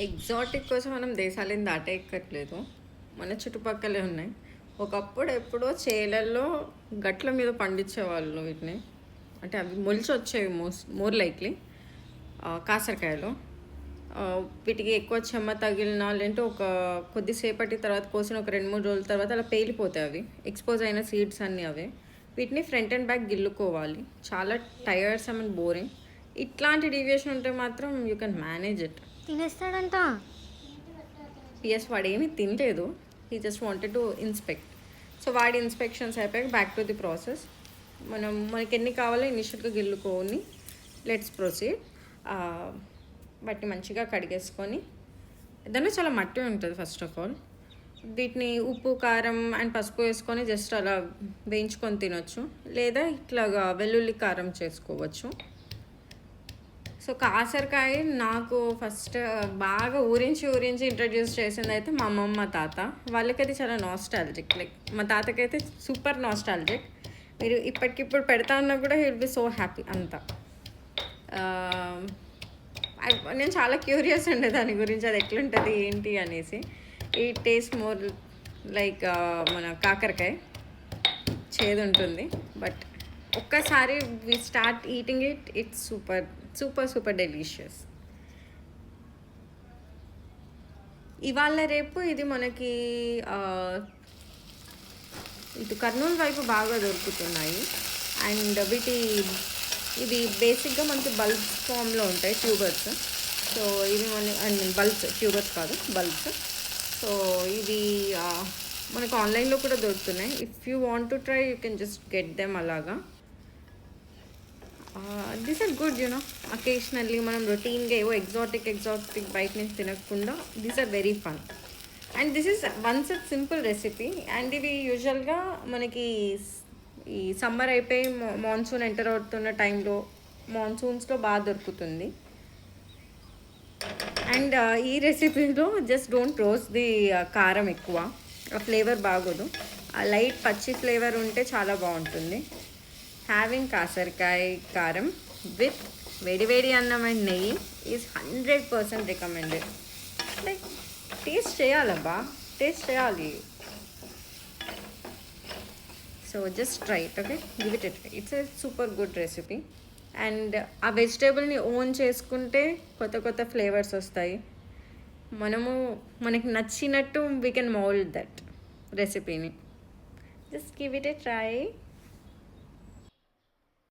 Exotic కోసం మనం దేశాలేం దాటెక్కట్లేదు. మన చుట్టుపక్కలే ఉన్నాయి. ఒకప్పుడు ఎప్పుడో చేలల్లో గట్ల మీద పండించేవాళ్ళు వీటిని. అంటే అవి మొలిచొచ్చేవి మోర్ లైక్లీ. కాకరకాయలు. వీటికి ఎక్కువ చెమ్మ తగిలినా లేదంటే ఒక కొద్దిసేపటి తర్వాత కోసిన ఒక 2, 3 రోజుల తర్వాత అలా పేలిపోతాయి అవి. ఎక్స్‌పోజ్ అయిన సీడ్స్ అన్నీ అవే. వీటిని ఫ్రంట్ అండ్ బ్యాక్ గిల్లుకోవాలి. చాలా టైర్సమ్ అండ్ బోరింగ్. ఇట్లాంటి డీవియేషన్ ఉంటే మాత్రం యూ కెన్ మేనేజ్ ఇట్. తినేస్తాడంట. పిఎస్ వాడేమీ తినలేదు. He just wanted to inspect. So వాడి ఇన్స్పెక్షన్స్ అయిపోయాక బ్యాక్ టు ది ప్రాసెస్. మనకి ఎన్ని కావాలో ఇనిషియల్గా గిల్లుకొని లెట్స్ ప్రొసీడ్. వాటిని మంచిగా కడిగేసుకొని, దాంట్లో చాలా మట్టి ఉంటుంది ఫస్ట్ ఆఫ్ ఆల్. వీటిని ఉప్పు, కారం అండ్ పసుపు వేసుకొని జస్ట్ అలా వేయించుకొని తినొచ్చు, లేదా ఇట్లాగా వెల్లుల్లి కారం చేసుకోవచ్చు. సో కాకరకాయ నాకు ఫస్ట్ బాగా ఊరించి ఇంట్రడ్యూస్ చేసింది అయితే మా అమ్మమ్మ, మా తాత. వాళ్ళకైతే చాలా నాస్టాలజిక్. లైక్ మా తాతకైతే సూపర్ నాస్టాలజిక్. మీరు ఇప్పటికిప్పుడు పెడతా ఉన్నా కూడా he will be so happy అంతా. నేను చాలా క్యూరియస్ ఉండే దాని గురించి, అది ఎట్లుంటుంది ఏంటి అనేసి. ఈ టేస్ట్ మోర్ లైక్ మన కాకరకాయ చేదు ఉంటుంది, బట్ ఒక్కసారి we start eating it, it's super super super delicious. ఇవాళ రేపు ఇది మనకి ఇటు కర్నూలు వైపు బాగా దొరుకుతున్నాయి. అండ్ ఇవి బేసిక్గా మనకి బల్బ్స్ ఫామ్లో ఉంటాయి, ట్యూబర్స్. సో ఇవి బల్బ్స్, ట్యూబర్స్ కాదు, బల్బ్స్. సో ఇవి మనకు ఆన్లైన్లో కూడా దొరుకుతున్నాయి. If you want to try you can just get them అలాగా. This are good you know. Occasionally మనం రొటీన్గా ఏవో ఎగ్జాటిక్ బయట నుంచి తినకుండా, these are very fun. And this is once it simple recipe. And ఇవి యూజువల్గా మనకి ఈ సమ్మర్ అయిపోయి మాన్సూన్ ఎంటర్ అవుతున్న టైంలో, మాన్సూన్స్లో బాగా దొరుకుతుంది. అండ్ ఈ రెసిపీలో జస్ట్ డోంట్ రోస్ట్ ది కారం ఎక్కువ, ఆ ఫ్లేవర్ బాగోదు. ఆ లైట్ పచ్చి ఫ్లేవర్ ఉంటే చాలా బాగుంటుంది. హ్యావింగ్ కాకరకాయ కారం విత్ వేడి అన్నం అండ్ నెయ్యి ఈజ్ 100% రికమెండెడ్. లైక్ టేస్ట్ చేయాలబ్బా, టేస్ట్ చేయాలి. So just try it, okay, give it. It's a super good recipe. And ఆ వెజిటేబుల్ని ఓన్ చేసుకుంటే కొత్త ఫ్లేవర్స్ వస్తాయి. మనకి నచ్చినట్టు వీ కెన్ మౌల్డ్ దట్ రెసిపీని. Just give it a try.